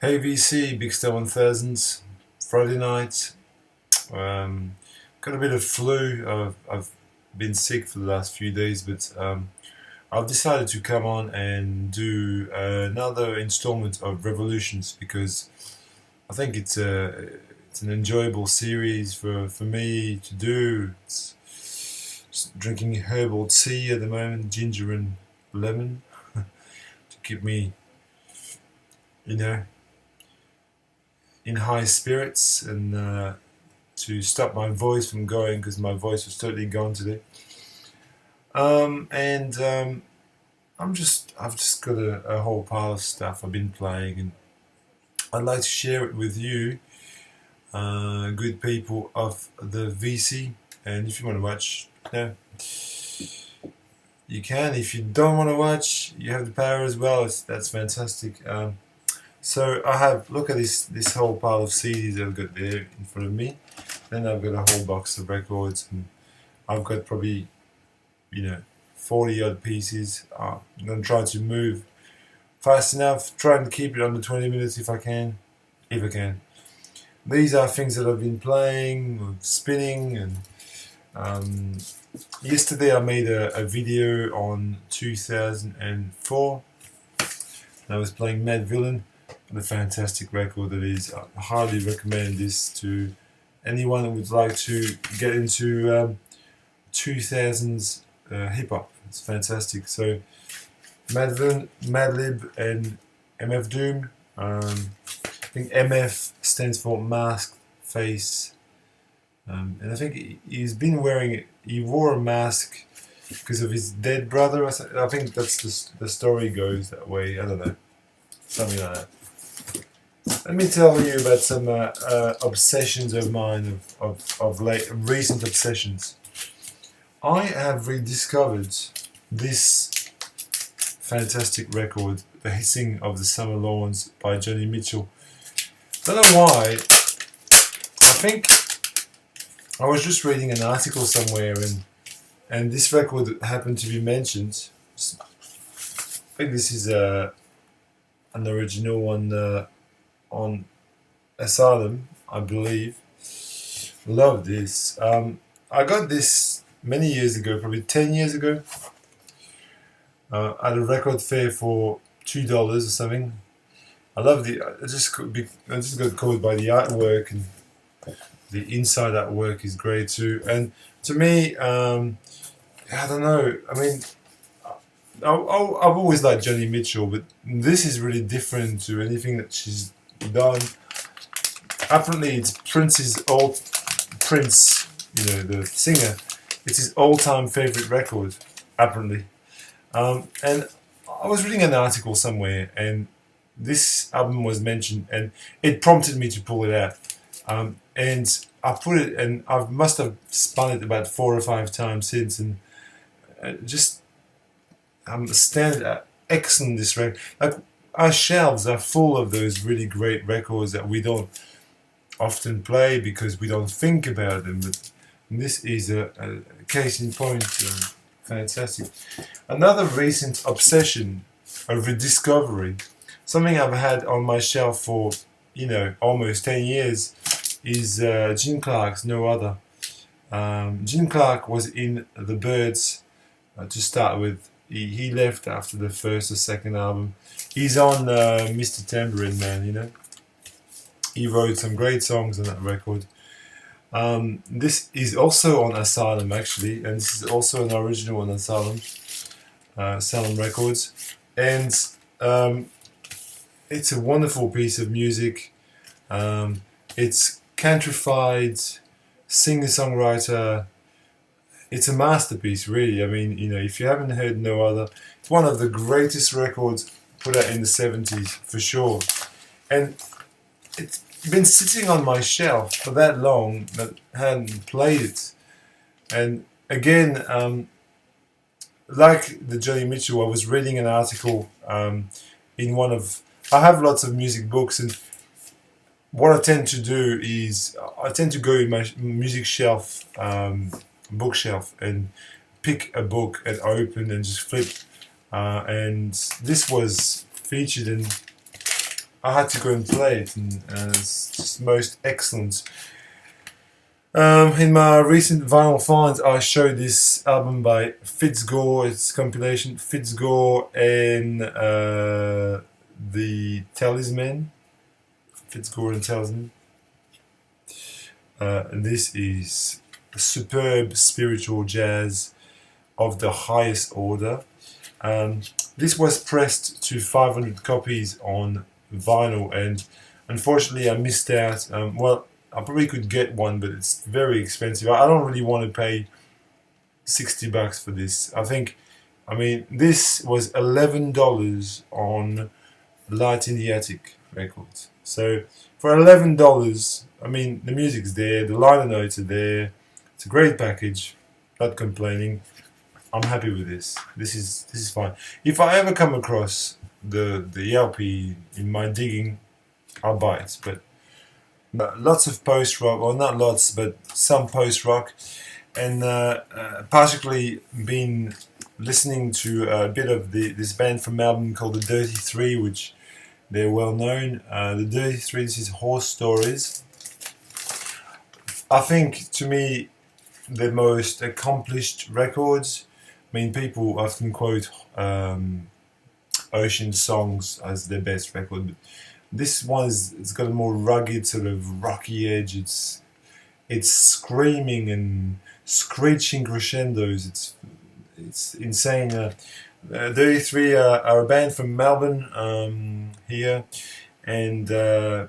Hey VC, Big Star 1000s, Friday night. Got a bit of flu. I've been sick for the last few days, but I've decided to come on and do another installment of Revolutions because I think it's an enjoyable series for me to do. It's just drinking herbal tea at the moment, ginger and lemon, to keep me, you know, in high spirits and to stop my voice from going because my voice was totally gone today. And I've just got a whole pile of stuff I've been playing, and I'd like to share it with you, good people of the VC. And if you want to watch, you can. If you don't want to watch, you have the power as well. That's fantastic. So I have, look at this whole pile of CDs I've got there in front of me. Then I've got a whole box of records, and I've got probably 40 odd pieces. I'm gonna try to move fast enough, trying to keep it under 20 minutes if I can. These are things that I've been playing, or spinning, and yesterday I made a video on 2004. And I was playing Mad Villain. A fantastic record that is. I highly recommend this to anyone who would like to get into 2000s hip hop. It's fantastic. So Madlib, and MF Doom. I think MF stands for Mask Face, and I think he wore a mask because of his dead brother. I think that's the story goes that way. I don't know, something like that. Let me tell you about some obsessions of mine, of recent obsessions. I have rediscovered this fantastic record, The Hissing of the Summer Lawns by Joni Mitchell. Don't know why. I think I was just reading an article somewhere, and this record happened to be mentioned. I think this is an original one. On Asylum, I believe. Love this. I got this many years ago, probably 10 years ago, at a record fair for $2 or something. I love I just got caught by the artwork, and the inside artwork is great too. And to me, I don't know. I mean, I've always liked Joni Mitchell, but this is really different to anything that she's done. Apparently, it's Prince, the singer. It's his all-time favorite record, apparently. And I was reading an article somewhere, and this album was mentioned, and it prompted me to pull it out. And I put it, and I must have spun it about 4 or 5 times since, and just excellent this record. Like, our shelves are full of those really great records that we don't often play because we don't think about them. But this is a case in point. Fantastic. Another recent obsession, a rediscovery, something I've had on my shelf for almost 10 years, is Jim Clark's No Other. Jim Clark was in the Byrds to start with. He left after the first or second album. He's on Mr. Tambourine Man, He wrote some great songs on that record. This is also on Asylum, actually, and this is also an original on Asylum Records. And it's a wonderful piece of music. It's countrified, singer-songwriter. It's a masterpiece, really. I mean, if you haven't heard No Other, it's one of the greatest records put out in the 70s, for sure. And it's been sitting on my shelf for that long that I hadn't played it. And again, like the Joni Mitchell, I was reading an article in one of... I have lots of music books, and what I tend to do is I tend to go in my music shelf, bookshelf, and pick a book and open and just flip. And this was featured, and I had to go and play it, and it's just most excellent. In my recent vinyl finds, I showed this album by Fitzgore. It's compilation Fitzgore and the Talisman. Fitzgore and Talisman. And this is superb spiritual jazz of the highest order. This was pressed to 500 copies on vinyl, and unfortunately I missed out. Well, I probably could get one, but it's very expensive. I don't really want to pay $60 for this. I mean, this was $11 on Light in the Attic Records. So for $11, I mean, the music's there, the liner notes are there. It's a great package. Not complaining. I'm happy with this. This is fine. If I ever come across the LP in my digging, I'll buy it. But lots of post-rock, or not lots, but some post-rock, and particularly been listening to a bit of this band from Melbourne called the Dirty Three, which they're well known. The Dirty Three, this is Horse Stories. I think, to me, the most accomplished records. I mean, people often quote Ocean Songs as their best record, but this one it's got a more rugged, sort of rocky edge. It's screaming and screeching crescendos. It's insane. 33 are a band from Melbourne here, and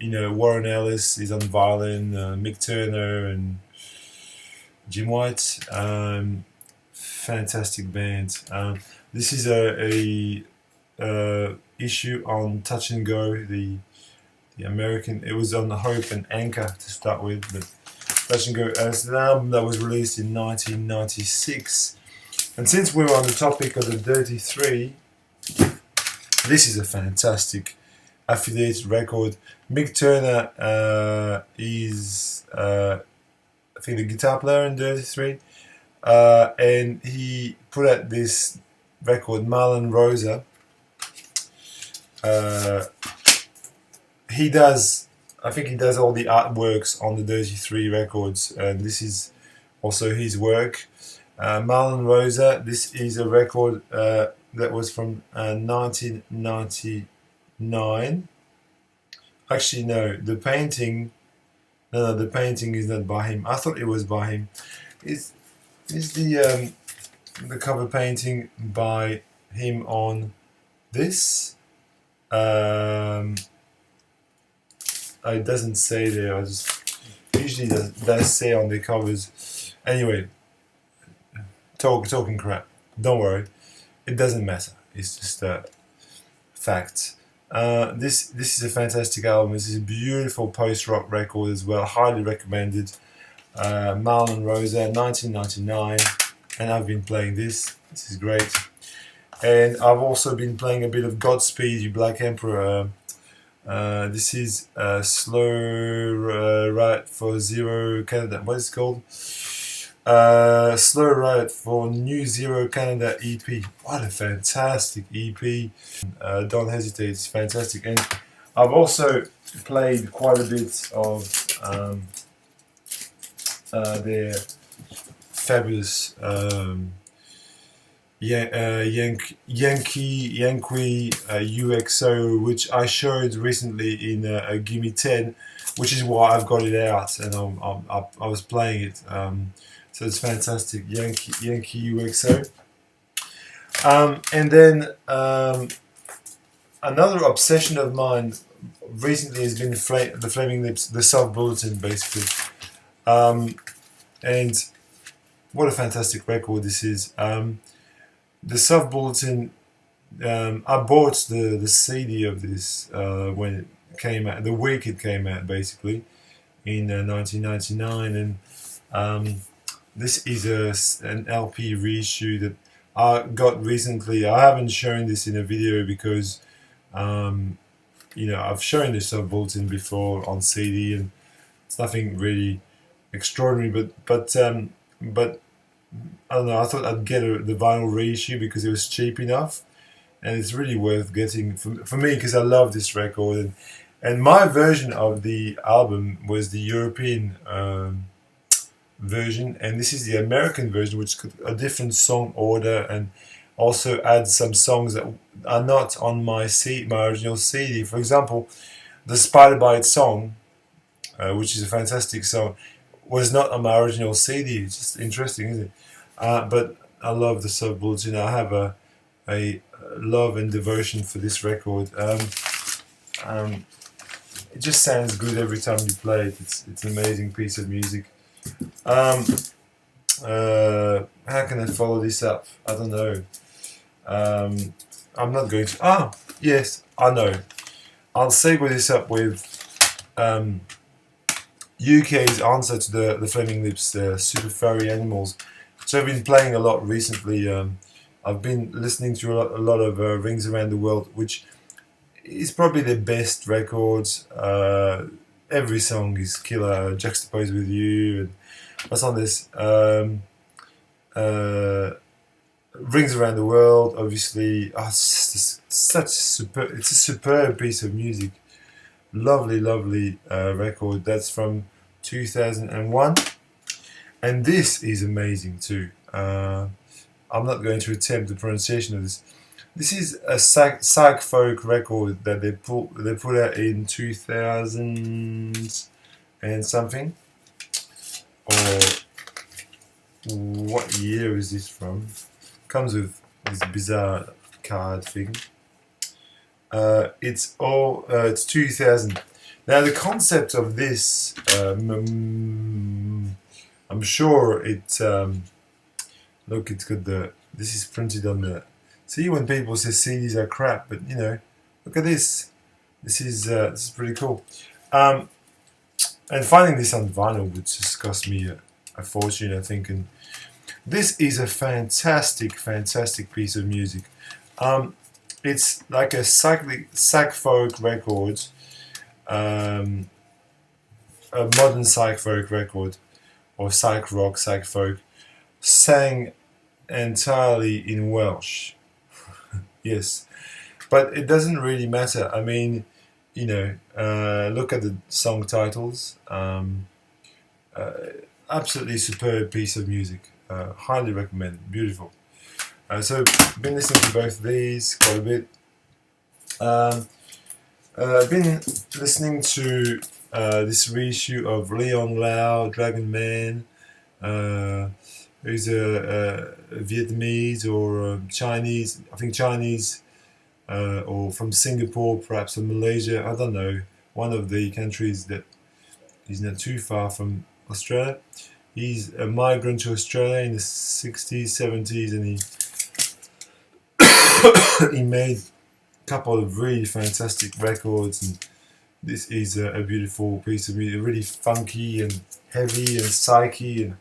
you know, Warren Ellis is on violin, Mick Turner and Jim White. Fantastic band. This is a issue on Touch and Go, the American. It was on Hope and Anchor to start with, but Touch and Go as an album that was released in 1996. And since we're on the topic of the Dirty Three, this is a fantastic affiliated record. Mick Turner is I think the guitar player in Dirty Three, and he put out this record, Marlon Rosa. I think he does all the artworks on the Dirty Three records, and this is also his work. Marlon Rosa, this is a record that was from 1999. Actually, no, the painting is not by him. I thought it was by him. Is the cover painting by him on this? It doesn't say there. I just usually does say on the covers. Anyway, talking crap. Don't worry, it doesn't matter. It's just a fact. This is a fantastic album. This is a beautiful post-rock record as well. Highly recommended. Marlon Rosa, 1999, and I've been playing this. This is great. And I've also been playing a bit of Godspeed You Black Emperor. This is Slow Ride for Zero Canada. What is it called? Slow Ride for New Zero Canada EP. What a fantastic EP. Don't hesitate, it's fantastic. And I've also played quite a bit of their fabulous Yankee UXO, which I showed recently in a Gimme 10, which is why I've got it out, and I was playing it. So it's fantastic, Yankee UXO. And then another obsession of mine recently has been the Flaming Lips, the Self Bulletin, basically. And what a fantastic record this is. The Self Bulletin, I bought the CD of this when it came out, the week it came out, basically, in 1999, and this is an LP reissue that I got recently. I haven't shown this in a video because, you know, I've shown the Self Bulletin before on CD, and it's nothing really extraordinary. But I don't know. I thought I'd get the vinyl reissue because it was cheap enough, and it's really worth getting for me because I love this record, And my version of the album was the European version, and this is the American version, which got a different song order and also adds some songs that are not on my original CD. For example, the Spider Bite song, which is a fantastic song, was not on my original CD. It's just interesting, isn't it? But I love the Sub Bulletin. I have a love and devotion for this record. It just sounds good every time you play it. It's an amazing piece of music. How can I follow this up? I don't know. I'm not going to. Ah, yes, I know. I'll segue this up with UK's answer to the Flaming Lips, Super Furry Animals, which I've been playing a lot recently. I've been listening to a lot of Rings Around the World, which is probably the best records. Every song is killer. Juxtaposed with You, and what's on this? Rings Around the World, obviously. Oh, it's a superb piece of music. Lovely, lovely record. That's from 2001, and this is amazing too. I'm not going to attempt the pronunciation of this. This is a psych folk record that they put out in 2000 and something. Or what year is this from? Comes with this bizarre card thing. It's 2000. Now the concept of this, I'm sure it. Look, it's got this is printed on the. See, when people say CDs are crap, but you know, look at this. This is pretty cool. And finding this on vinyl would just cost me a fortune, I think. And this is a fantastic, fantastic piece of music. It's like a psych folk record, a modern psych folk record, or psych rock, psych folk, sang entirely in Welsh. Yes, but it doesn't really matter. I mean, you know, look at the song titles. Absolutely superb piece of music. Highly recommend. Beautiful. So I've been listening to both of these quite a bit. I've been listening to this reissue of Leon Lau, Dragon Man. Who's a Vietnamese or Chinese, I think Chinese, or from Singapore, perhaps from Malaysia, I don't know, one of the countries that is not too far from Australia. He's a migrant to Australia in the 60s, 70s, and he made a couple of really fantastic records, and this is a beautiful piece of music, really funky and heavy and psyche, and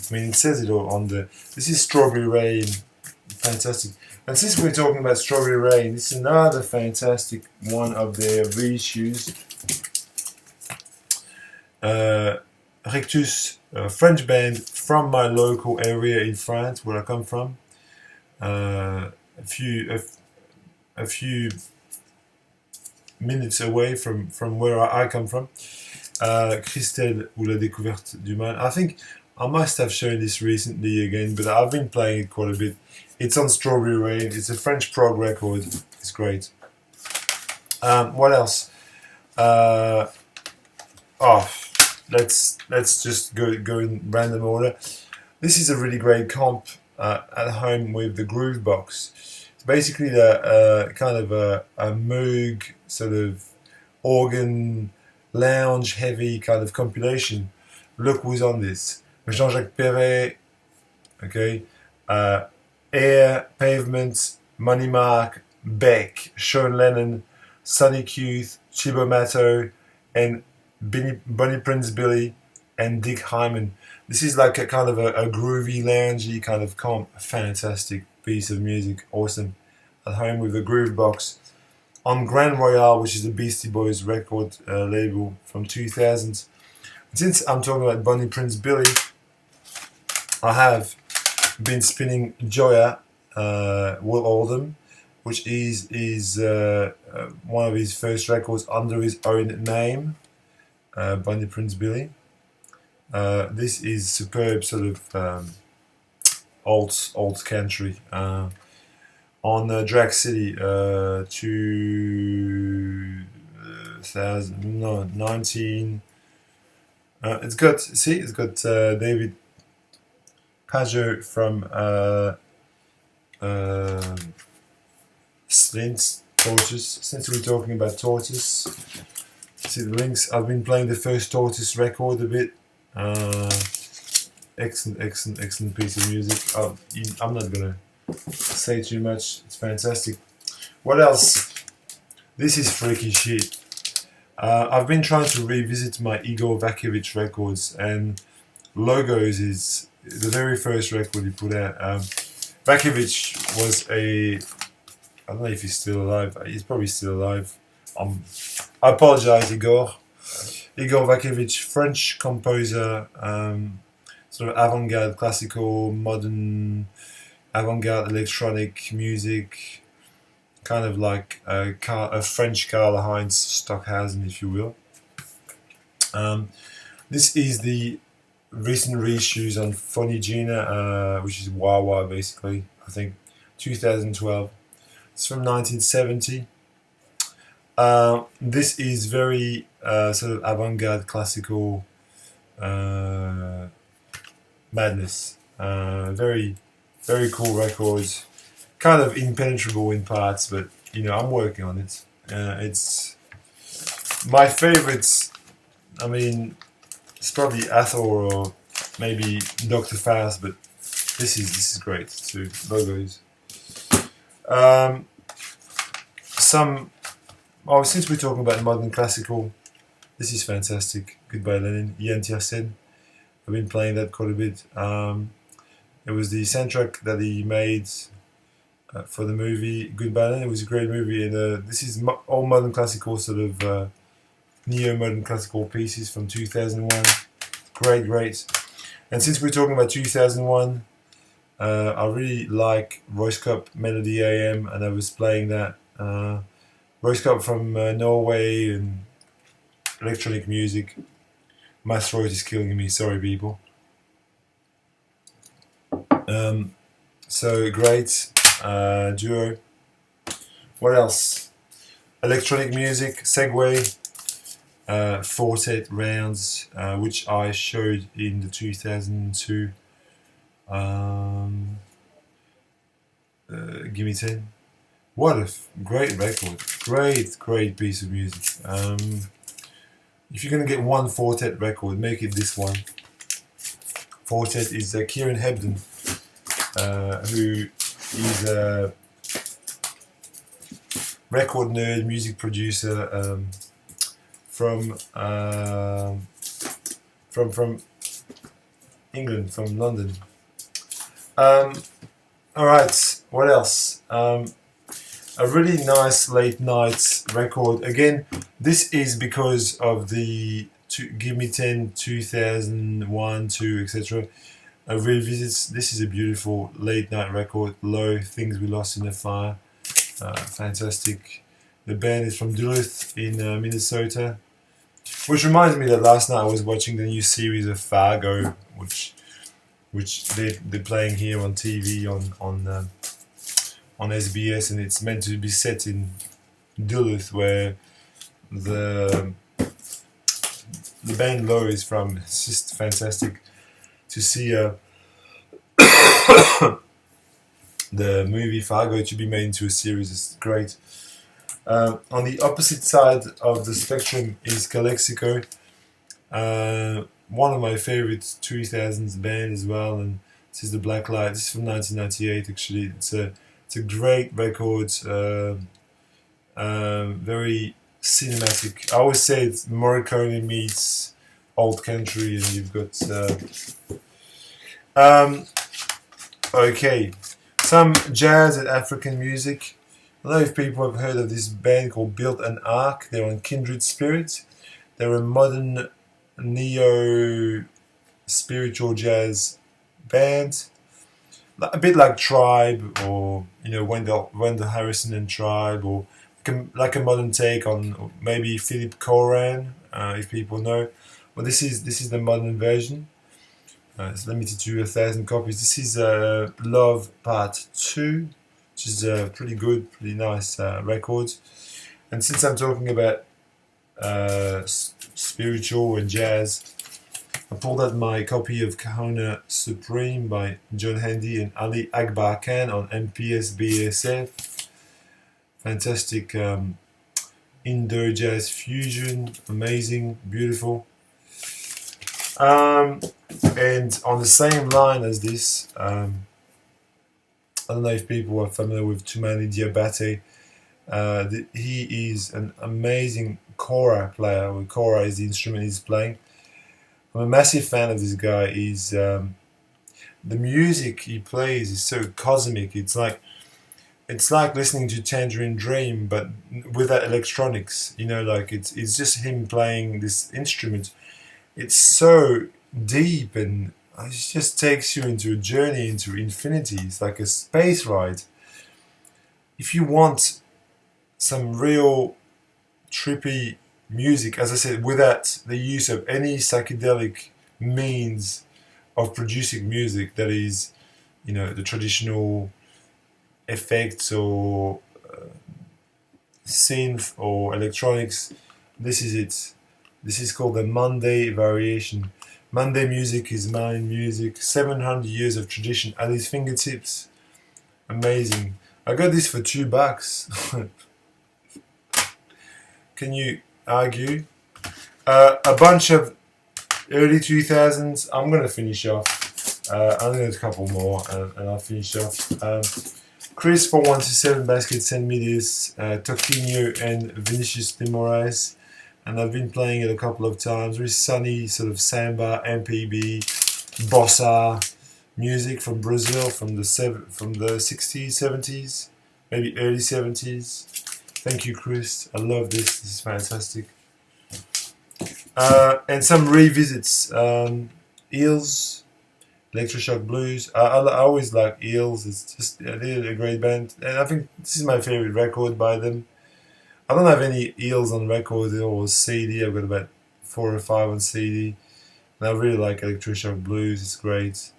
I mean, it says it all on the. This is Strawberry Rain, fantastic. And since we're talking about Strawberry Rain, this is another fantastic one of their reissues. Rictus, a French band from my local area in France, where I come from. A few minutes away from where I come from. Christelle ou la découverte du mal. I think I must have shown this recently again, but I've been playing it quite a bit. It's on Strawberry Rain. It's a French prog record. It's great. What else? Let's just go in random order. This is a really great comp at home with the Groove Box. It's basically the kind of a Moog sort of organ lounge heavy kind of compilation. Look who's on this. Jean-Jacques Perret, okay, Air, Pavement, Money Mark, Beck, Sean Lennon, Sonny Youth, Chibo Matto, and Bonnie Prince Billy, and Dick Hyman. This is like a kind of a groovy, loungy kind of comp. A fantastic piece of music, awesome. At home with the Groove Box. On Grand Royale, which is the Beastie Boys record label from 2000. Since I'm talking about Bonnie Prince Billy, I have been spinning Joya, Will Oldham, which is one of his first records under his own name, Bunny Prince Billy. This is superb sort of old country on Drag City 2019. It's got David Pageau from Slint's Tortoise. Since we're talking about Tortoise, see the links. I've been playing the first Tortoise record a bit. Excellent piece of music. I'm not gonna say too much. It's fantastic. What else? This is freaky shit. I've been trying to revisit my Igor Vakevich records, and Logos is the very first record he put out. Vakevich was I don't know if he's still alive. He's probably still alive. I apologize, Igor. Igor Vakevich, French composer, sort of avant-garde, classical, modern, avant-garde electronic music, kind of like a French Karl-Heinz Stockhausen, if you will. This is the recent reissues on Fonigina, which is Wah basically, I think, 2012. It's from 1970. This is very sort of avant-garde classical madness. Very cool records. Kind of impenetrable in parts, but you know, I'm working on it. It's my favorites. I mean, it's probably Athor or maybe Dr. Faust, but this is great too. Logos. Since we're talking about modern classical, this is fantastic. Goodbye Lenin, Ian Tiersen. I've been playing that quite a bit. It was the soundtrack that he made for the movie Goodbye Lenin. It was a great movie, and this is all modern classical, sort of neo-modern classical pieces from 2001. Great. And since we're talking about 2001, I really like Royce Cup Melody AM, and I was playing that. Royce Cup from Norway and electronic music. My throat is killing me, sorry people. So great duo. What else? Electronic music, Segway, Fortet Rounds, which I showed in the 2002 Gimme 10. What a great record. Great piece of music. If you're going to get one Fortet record, make it this one. Fortet is Kieran Hebden, who is a record nerd, music producer from England, from London. Alright, what else? A really nice late night record. Again, this is because of the Give Me 10, 2001, 2, etc. Revisits. This is a beautiful late night record. Low, Things We Lost in the Fire. Fantastic. The band is from Duluth in Minnesota. Which reminds me that last night I was watching the new series of Fargo, which they're playing here on TV on SBS, and it's meant to be set in Duluth, where the band Low is from. It's just fantastic to see the movie Fargo to be made into a series. It's great. On the opposite side of the spectrum is Calexico, one of my favorite 2000s band as well, and this is the Black Light. This is from 1998 actually. It's a great record, very cinematic. I always say it's Morricone meets old country, and you've got okay, some jazz and African music. I don't know if people have heard of this band called Built an Ark. They're on Kindred Spirit. They're a modern neo spiritual jazz band. a bit like Tribe, or Wendell Harrison and Tribe, or like a modern take on maybe Philip Coran, if people know. Well, this is the modern version. It's limited to 1,000 copies. This is Love Part 2, which is pretty good, pretty nice record. And since I'm talking about spiritual and jazz, I pulled out my copy of Kahuna Supreme by John Handy and Ali Akbar Khan on MPS BSF. Fantastic Indo jazz fusion, amazing, beautiful. And on the same line as this, I don't know if people are familiar with Tumani Diabate. He is an amazing kora player. Kora is the instrument he's playing. I'm a massive fan of this guy. The music he plays is so cosmic. It's like listening to Tangerine Dream, but without electronics. Like it's just him playing this instrument. It's so deep, and it just takes you into a journey into infinity. It's like a space ride. If you want some real trippy music, as I said, without the use of any psychedelic means of producing music, that is, the traditional effects or synth or electronics, this is it. This is called the Monday variation. Monday music is Mayan music. 700 years of tradition at his fingertips. Amazing. I got this for $2. Can you argue? A bunch of early 2000s. I'm going to finish off. I'm going to do a couple more and I'll finish off. Chris 4127 Basket sent me this. Toquinho and Vinicius de Moraes. And I've been playing it a couple of times. Very sunny, sort of samba, MPB, bossa music from Brazil from the 60s, 70s, maybe early 70s. Thank you, Chris. I love this. This is fantastic. And some revisits. Eels, Electroshock Blues. I always like Eels. It's just they're a great band, and I think this is my favorite record by them. I don't have any Eels on record or CD. I've got about 4 or 5 on CD. And I really like Electroshock Blues. It's great.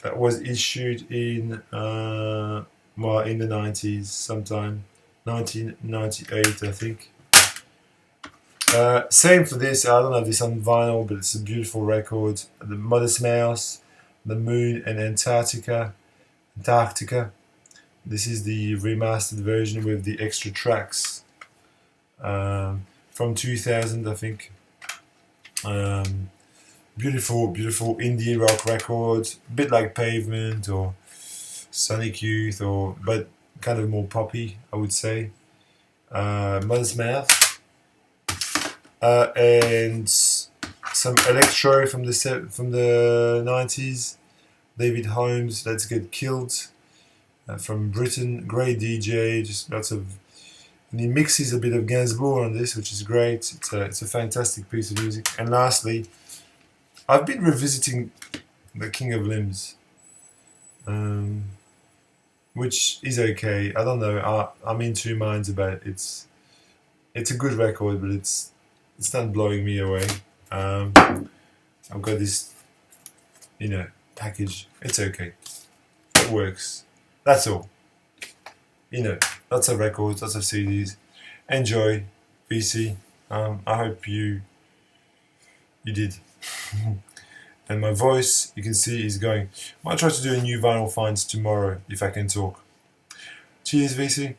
That was issued in in the 90s, sometime 1998, I think. Same for this. I don't have this on vinyl, but it's a beautiful record. The Modest Mouse, The Moon, and Antarctica. This is the remastered version with the extra tracks. From 2000, I think. Beautiful indie rock record, a bit like Pavement or Sonic Youth, but kind of more poppy, I would say. Modest Mouth, and some electro from the 90s. David Holmes, Let's Get Killed, from Britain. Great DJ, just lots of. And he mixes a bit of Gainsbourg on this, which is great. It's a fantastic piece of music. And lastly, I've been revisiting The King of Limbs, which is okay. I don't know. I'm in two minds about it. It's a good record, but it's not blowing me away. I've got this, package. It's okay. It works. That's all. Lots of records, lots of CDs. Enjoy, VC. I hope you did. And my voice, you can see, is going. I might try to do a new vinyl finds tomorrow if I can talk. Cheers, VC.